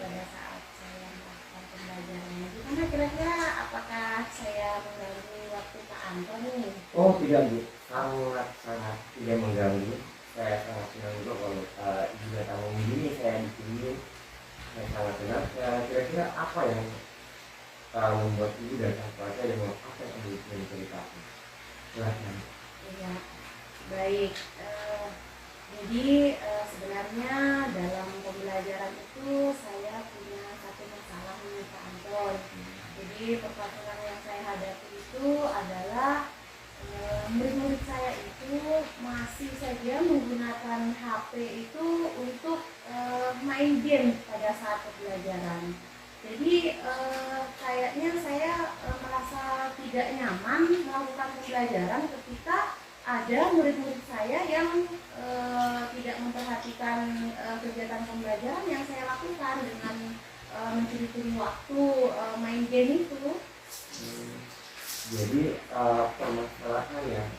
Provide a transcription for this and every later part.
pada saat saya melakukan pembelajarannya. Gimana kira-kira apakah saya mengganggu waktu Pak Anton nih? Oh tidak Bu, sangat tidak mengganggu. Saya sangat senang juga kalau ibu datang mengunjungi saya di sini. Saya sangat senang. Kira-kira apa yang membuat ibu datang ke saya dan apa yang ibu ingin ceritakan? Silahkan. Ya, baik. Jadi sebenarnya dalam pembelajaran itu saya punya satu masalah nih Pak Anton. Jadi permasalahan yang saya hadapi itu adalah murid-murid saya itu masih saja menggunakan HP itu untuk main game pada saat pembelajaran. Jadi kayaknya saya merasa tidak nyaman melakukan pembelajaran ketika ada murid-murid saya yang tidak memperhatikan kegiatan pembelajaran yang saya lakukan dengan mencuri-curi waktu main game itu. Jadi permasalahan yang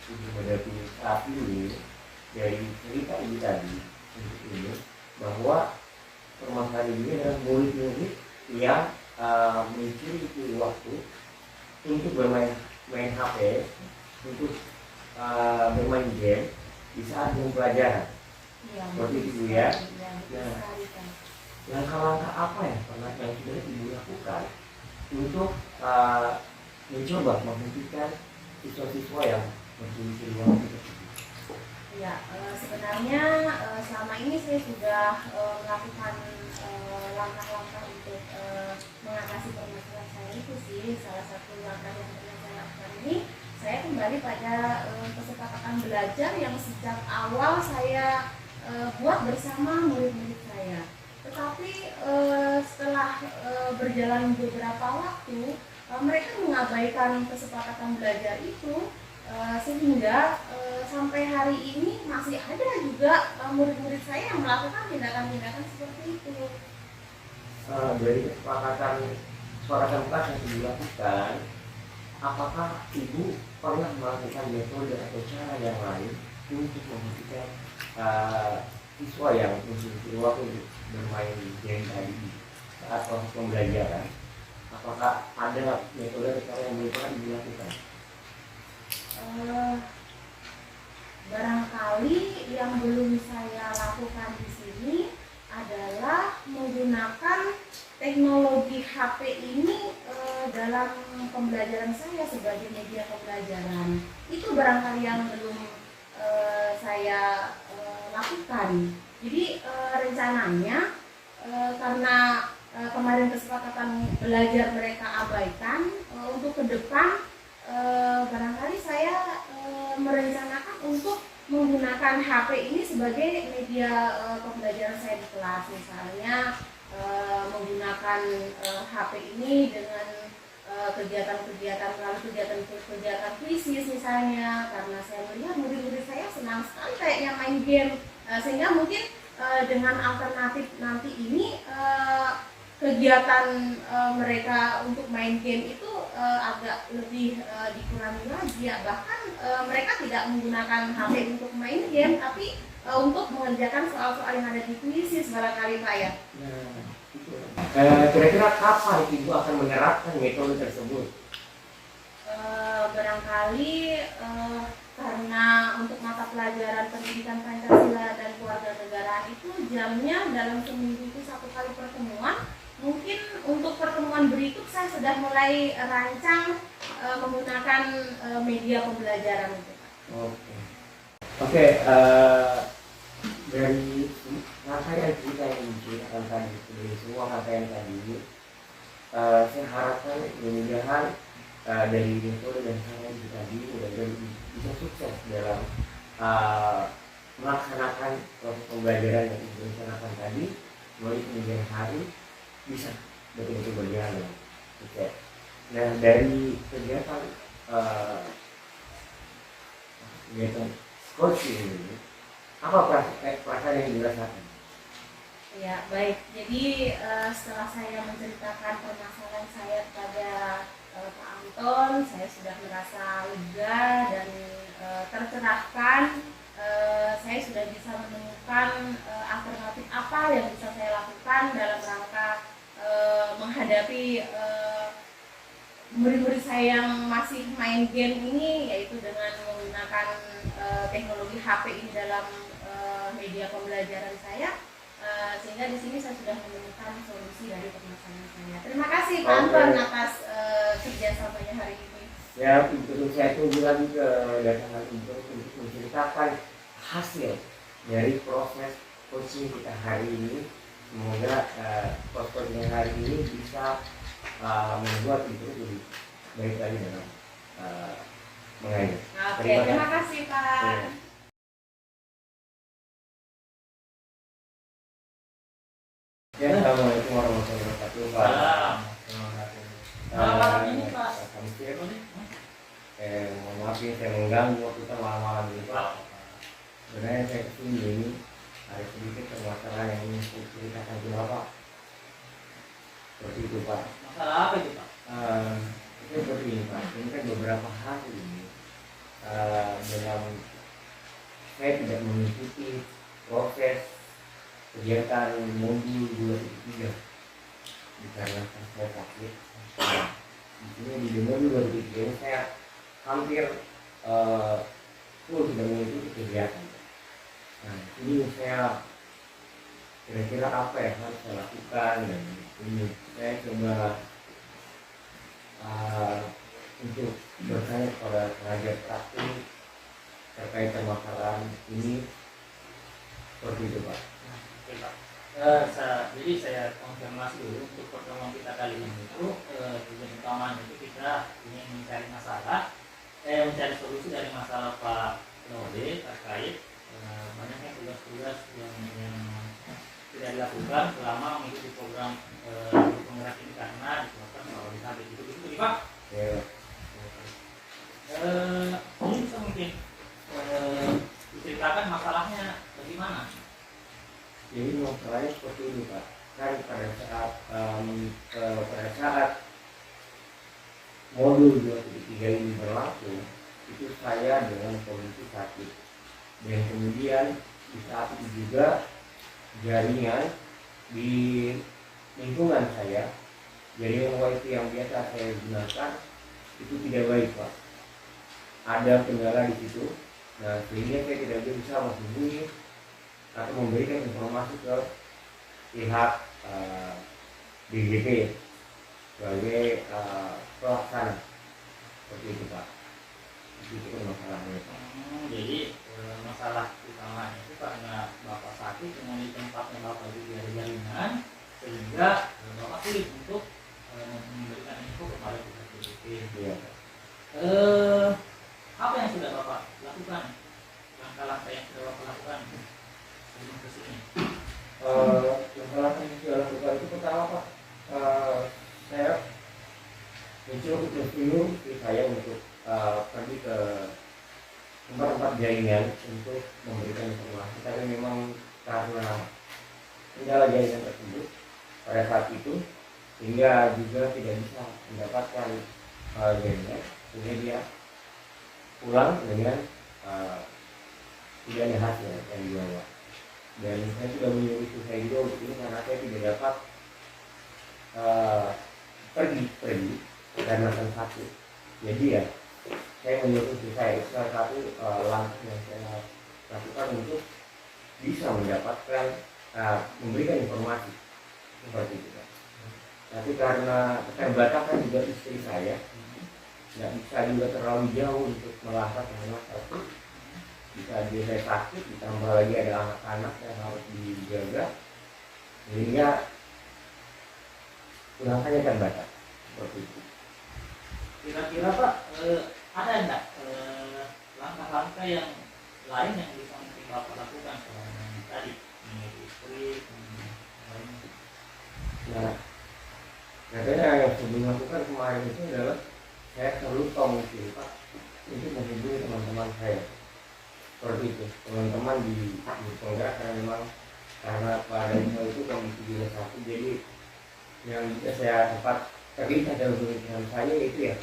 ibu hadapi saat ini dari cerita ibu tadi untuk ini bahwa permasalahan ini adalah murid-murid yang mencuri waktu untuk bermain HP, untuk bermain game di saat jam pelajaran. Ya, seperti itu ya. Nah, langkah-langkah apa yang pernah yang sudah ibu lakukan untuk mencoba menghentikan siswa-siswa yang mencuri waktu tersebut? Ya, sebenarnya selama ini saya sudah melakukan langkah-langkah untuk mengatasi permasalahan saya itu sih. Salah satu langkah yang pernah saya lakukan ini, saya kembali pada kesepakatan belajar yang sejak awal saya buat bersama murid-murid saya. Tetapi setelah berjalan beberapa waktu, mereka mengabaikan kesepakatan belajar itu, sehingga sampai hari ini masih ada juga murid-murid saya yang melakukan tindakan-tindakan seperti itu. Dari kesepakatan kelas yang dilakukan, apakah ibu pernah melakukan metode atau cara yang lain untuk menghentikan siswa yang mencuri waktu bermain game tadi saat proses pembelajaran? Apakah ada metode atau cara yang belum pernah dilakukan? Barangkali yang belum saya lakukan di sini adalah menggunakan teknologi HP ini dalam pembelajaran saya sebagai media pembelajaran. Itu barangkali yang belum saya lakukan. Jadi rencananya karena kemarin kesepakatan belajar mereka abaikan, untuk ke depan barangkali saya merencanakan untuk menggunakan HP ini sebagai media pembelajaran saya di kelas. Misalnya menggunakan HP ini dengan kegiatan-kegiatan kuisis misalnya, karena saya melihat murid-murid saya senang sekali kayaknya main game, sehingga mungkin dengan alternatif nanti ini kegiatan mereka untuk main game itu agak lebih dikurangi lagi ya. Bahkan mereka tidak menggunakan HP untuk main game, tapi untuk mengerjakan soal-soal yang ada di kuisis barangkali Pak ya. Kira-kira kapan ibu akan menerapkan metode tersebut? Barangkali karena untuk mata pelajaran pendidikan Pancasila dan Kewarganegaraan itu jamnya dalam seminggu itu 1 kali pertemuan. Mungkin untuk pertemuan berikut saya sudah mulai rancang menggunakan media pembelajaran itu. Oke. Dari rangkaian cerita yang diceritakan tadi, dari semua rangkaian tadi, saya harapkan mudah-mudahan dari metode dan cara yang tadi mudah-mudahan bisa sukses dalam melaksanakan proses pembelajaran yang direncanakan tadi, mulai kemudian hari bisa betul-betul berjalan. Oke. Nah, dari kegiatan coaching ini, apa perasaan yang dirasakan? Ya, baik. Jadi setelah saya menceritakan permasalahan saya kepada Pak Anton, saya sudah merasa lega dan tercerahkan. Saya sudah bisa menemukan alternatif apa apa yang bisa saya lakukan dalam rangka menghadapi murid-murid saya yang masih main game ini, yaitu dengan menggunakan teknologi HP ini dalam media pembelajaran saya. Sehingga di sini saya sudah menemukan solusi dari permasalahan saya. Terima kasih Pak Anton atas kerjasamanya hari ini. Ya, betul, saya tunggu lagi kedatangan Ibu untuk menceritakan hasil dari proses coaching kita hari ini. Semoga proses hari ini bisa membuat Ibu lebih baik lagi dalam mengajar. Oke, terima kasih Pak. Ya. Ya, assalamualaikum warahmatullahi wabarakatuh, Pak. Ini Pak. Mohon maaf ya, saya mengganggu waktu kita malam-malam ini, Pak. Sebenarnya saya kesini ini ada sedikit permasalahan yang ingin saya ceritakan ke Bapak. Seperti itu, Pak. Masalah apa itu Pak? Itu seperti ini, Pak. Ini kan beberapa hari ini dalam saya tidak mengikuti proses kegiatan modul 2.3 dikarenakan saya sakit. Di sini di modul 2.3 ini saya hampir full tidak mengikuti kegiatan. Nah, ini saya kira-kira apa yang harus saya lakukan, dan ini saya coba untuk bertanya kepada tenaga praktik terkait permasalahan ini. Seperti itu, Pak. Oke Pak. Jadi saya konfirmasi dulu untuk pertemuan kita kali ini itu tujuan utamanya itu kita ingin mencari mencari solusi dari masalah Pak Node terkait banyaknya tugas-tugas yang tidak dilakukan selama mengikuti program penggerak ini karena disebabkan melalui habit itu Pak. Ya. Ini bisa mungkin diceritakan masalahnya bagaimana? Jadi masalahnya seperti ini, Pak. Kan pada saat modul 2.3 ini berlangsung, itu saya dengan kondisi sakit, dan kemudian di saat itu juga jaringan di lingkungan saya, jaringan wifi yang biasa saya gunakan itu tidak baik, Pak. Ada kendala di situ. Nah, sehingga saya tidak bisa menghubungi atau memberikan informasi ke pihak DGP sebagai pelaksana. Seperti itu, Pak. Itu kan masalahnya, Pak. Jadi masalah utamanya itu karena Bapak sakit, kemudian di tempatnya Bapak juga ada jaringan, sehingga Bapak sulit untuk memberikan info kepada pihak DGP. Iya. Apa yang sudah Bapak lakukan? Langkah-langkah yang sudah Bapak lakukan sebelum ke sini? Langkah yang sudah lakukan itu pertama, Pak, saya mencoba interview saya untuk pergi ke tempat-tempat jaringan untuk memberikan informasi, tapi memang karena kendala jaringan tersebut pada saat itu, sehingga juga tidak bisa mendapatkan jaringan, sehingga dia pulang dengan tidak ada hasil yang dibawa. Dan saya sudah menyuruh istri saya juga untuk ini karena saya tidak dapat pergi karena sakit. Jadi ya saya menyuruh istri saya, itu salah satu langkah yang saya lakukan untuk bisa mendapatkan memberikan informasi seperti itu. Tapi karena keterbatasan juga istri saya, nggak bisa juga terlalu jauh untuk melangkah ke rumah sakit. Bisa dia saya sakit, ditambah lagi ada anak-anak yang harus dijaga, sehingga langkahnya terbatas seperti itu. Kira-kira Pak, ada enggak langkah-langkah yang lain yang bisa mungkin Bapak lakukan selain tadi mengikuti istri, Nah, katanya yang sebelum lakukan kemarin itu adalah saya selalu komunikasi, Pak, untuk menghubungi teman-teman saya. Seperti itu, teman-teman di penggerak, karena memang karena pada itu kondisi juga sakit, jadi yang bisa saya dapat terlihat dalam pemikiran saya itu ya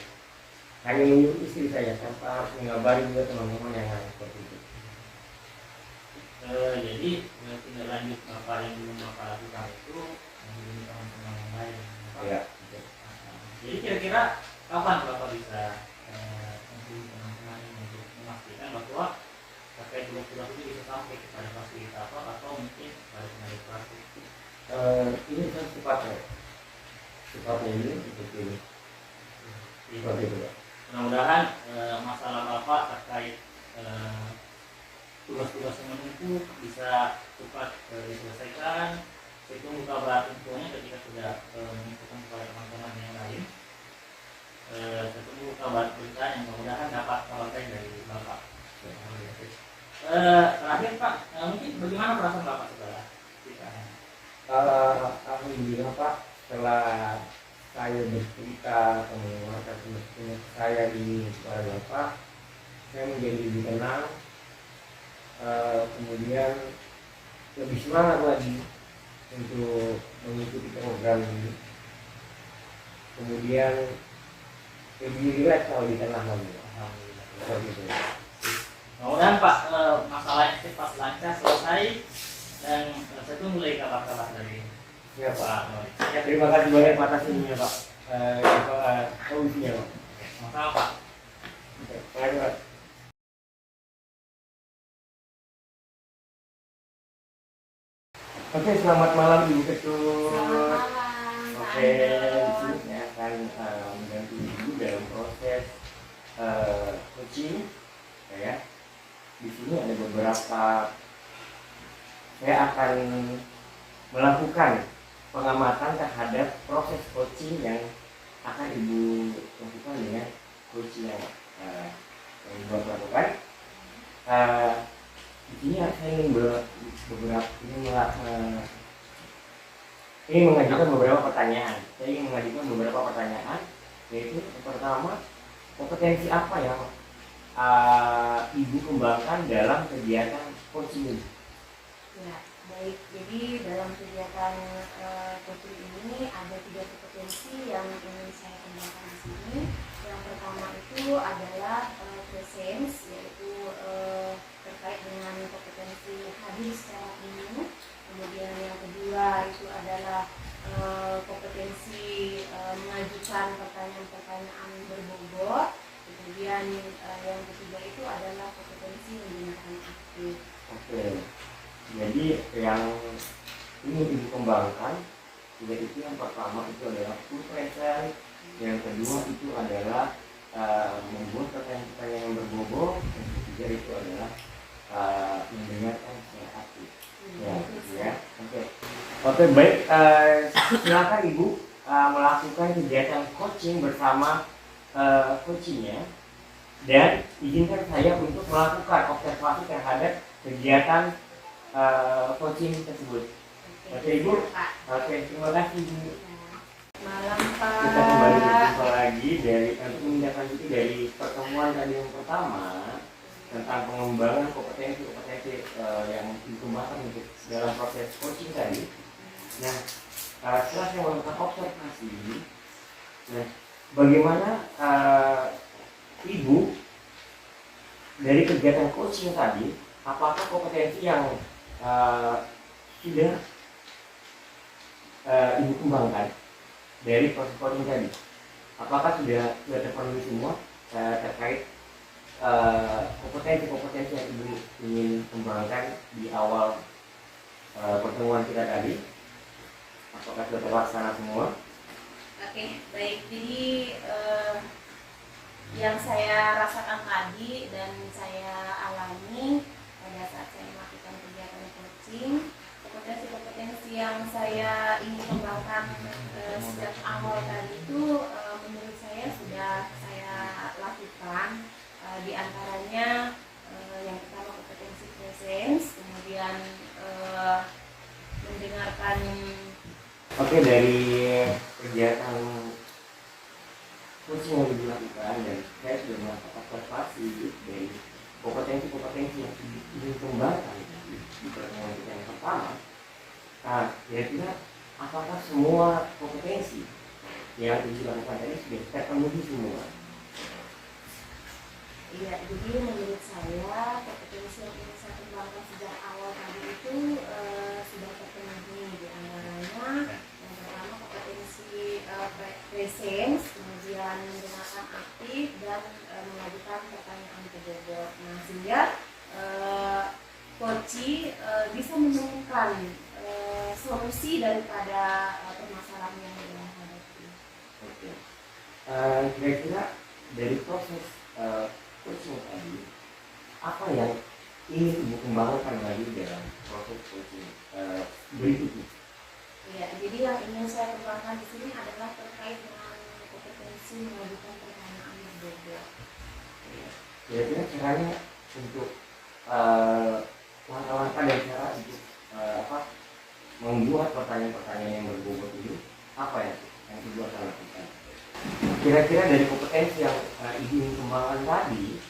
hanya menyuruh istri saya tanpa mengabari juga teman-teman yang lain seperti itu. jadi tidak lanjut Bapak yang belum Bapak lakukan itu menghubungi teman-teman yang lain. Ya. Jadi kira-kira kapan Bapak bisa menghubungi teman-teman ini untuk memastikan bahwa terkait blok-blok itu bisa sampai kepada fasilitator atau mungkin pada tenaga praktik? Ini kan sifatnya ini seperti ini. Seperti itu, Pak. Mudah-mudahan masalah Bapak terkait tugas-tugas yang menumpuk bisa cepat diselesaikan. Itu kabar infonya ketika sudah menginfokan kepada teman-teman yang lain. Ketemu kabar berita yang mudah-mudahan dapat kabarkan dari Bapak. Terakhir Pak, mungkin bagaimana perasaan Bapak setelah ceritanya? Alhamdulillah Pak, setelah saya bercerita mengeluarkan semestinya saya ini kepada Bapak, saya menjadi lebih tenang, kemudian lebih semangat lagi untuk mengikuti program ini, kemudian lebih rileks kalau di tenang lagi. Alhamdulillah. Seperti itu. Mudah-mudahan Pak masalahnya cepat lancar selesai dan saya tunggu lagi kabar-kabar dari Ya Pak. Pak Nori. Ya, terima kasih banyak atas ininya Pak. Solusinya Pak. Sama-sama Pak. Terima kasih Pak. Oke, selamat malam Ibu Ketua. Selamat malam, Pak Oke, di Andon. sini saya akan membantu Ibu dalam proses coaching. Ya, di sini ada beberapa. Saya akan melakukan pengamatan terhadap proses coaching yang akan Ibu lakukan dengan coaching yang Ibu lakukan. Di sini saya ingin ingin mengajukan beberapa pertanyaan. Saya ingin mengajukan beberapa pertanyaan, yaitu yang pertama, kompetensi apa yang Ibu kembangkan dalam kegiatan coaching ini? Ya, baik. Jadi dalam kegiatan coaching ini ada 3 kompetensi yang ingin saya kembangkan di sini. Yang pertama itu adalah presence, yaitu terkait dengan kompetensi hadir secara umum. Kemudian yang kedua itu adalah kompetensi mengajukan pertanyaan-pertanyaan berbobot. Kemudian yang ketiga itu adalah kompetensi menggunakan aktif. Oke, jadi yang ingin Ibu kembangkan, yaitu yang pertama itu adalah full presence, yang kedua itu adalah membuat pertanyaan-pertanyaan yang berbobot, yang ketiga itu adalah mendengarkan secara aktif. Ya. Oke, baik. Silakan Ibu melakukan kegiatan coaching bersama coachingnya, dan izinkan saya untuk melakukan observasi terhadap kegiatan coaching tersebut. Oke Ibu. Oke, terima kasih Ibu. Malam Pak. Kita kembali berjumpa lagi untuk menindaklanjuti dari pertemuan tadi yang pertama tentang pengembangan kompetensi yang dikembangkan untuk dalam proses coaching tadi. Nah, setelah saya melakukan observasi, nah, bagaimana Ibu dari kegiatan coaching tadi, apakah kompetensi yang sudah Ibu kembangkan dari proses coaching tadi, apakah sudah terpenuhi semua terkait kompetensi yang Ibu ingin kembangkan di awal pertemuan kita tadi? Apakah sudah terlaksana semua? Oke, baik. Jadi yang saya rasakan tadi dan saya alami pada saat saya melakukan kegiatan coaching, kompetensi yang saya ingin kembangkan sejak awal tadi itu menurut saya sudah saya lakukan. Di antaranya yang pertama kompetensi presence, kemudian mendengarkan. Oke, dari kegiatan coaching yang dilakukan, dan saya sudah melakukan observasi dari kompetensi yang ingin kembangkan di pertemuan kita yang pertama. Nah, kira-kira apakah semua kompetensi yang dilakukan tadi sudah terpenuhi semua? Iya, jadi menurut saya kompetensi yang ingin saya kembangkan sejak awal tadi itu bisa menemukan solusi daripada permasalahan yang dia hadapi. Oke. Kira-kira dari proses coaching tadi, apa yang ingin Ibu kembangkan lagi dalam proses coaching berikutnya? Ya, jadi yang ingin saya kembangkan di sini adalah terkait dengan kompetensi mengajukan pertanyaan yang berbeda. Kira-kira caranya untuk langkah-langkah dan cara untuk membuat pertanyaan-pertanyaan yang berbobot ini apa ya yang Ibu akan lakukan? Kira-kira dari kompetensi yang Ibu ingin kembangkan tadi,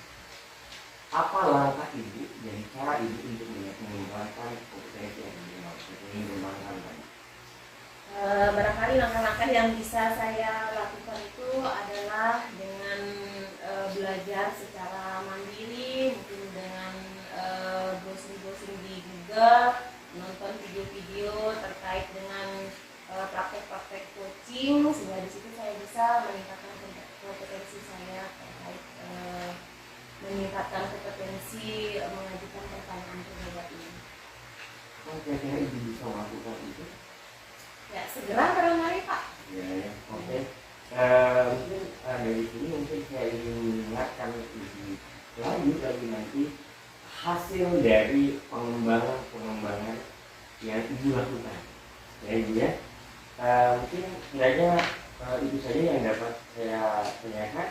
apa langkah Ibu dan cara Ibu untuk mengembangkan kompetensi yang ingin kembangkan tadi? Barangkali langkah-langkah yang bisa saya lakukan itu adalah dengan belajar secara mandiri, mungkin dengan browsing-browsing di Google, nonton video-video terkait dengan praktek-praktek coaching, sehingga di situ saya bisa meningkatkan kompetensi saya terkait meningkatkan kompetensi mengajukan pertanyaan terhadap ini. Kira-kira Ibu bisa melakukan itu? Ya, segera barangkali Pak. Ya. Oke. Mungkin dari sini mungkin saya ingin mengingatkan lebih lanjut lagi nanti hasil dari pengembangan yang Ibu lakukan. Ya Ibu ya. Mungkin kiranya itu saja yang dapat saya tanyakan.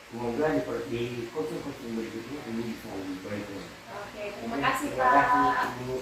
Semoga di coaching berikutnya Ibu bisa lebih baik. Oke, terima kasih Terima kasih Pak. Ibu.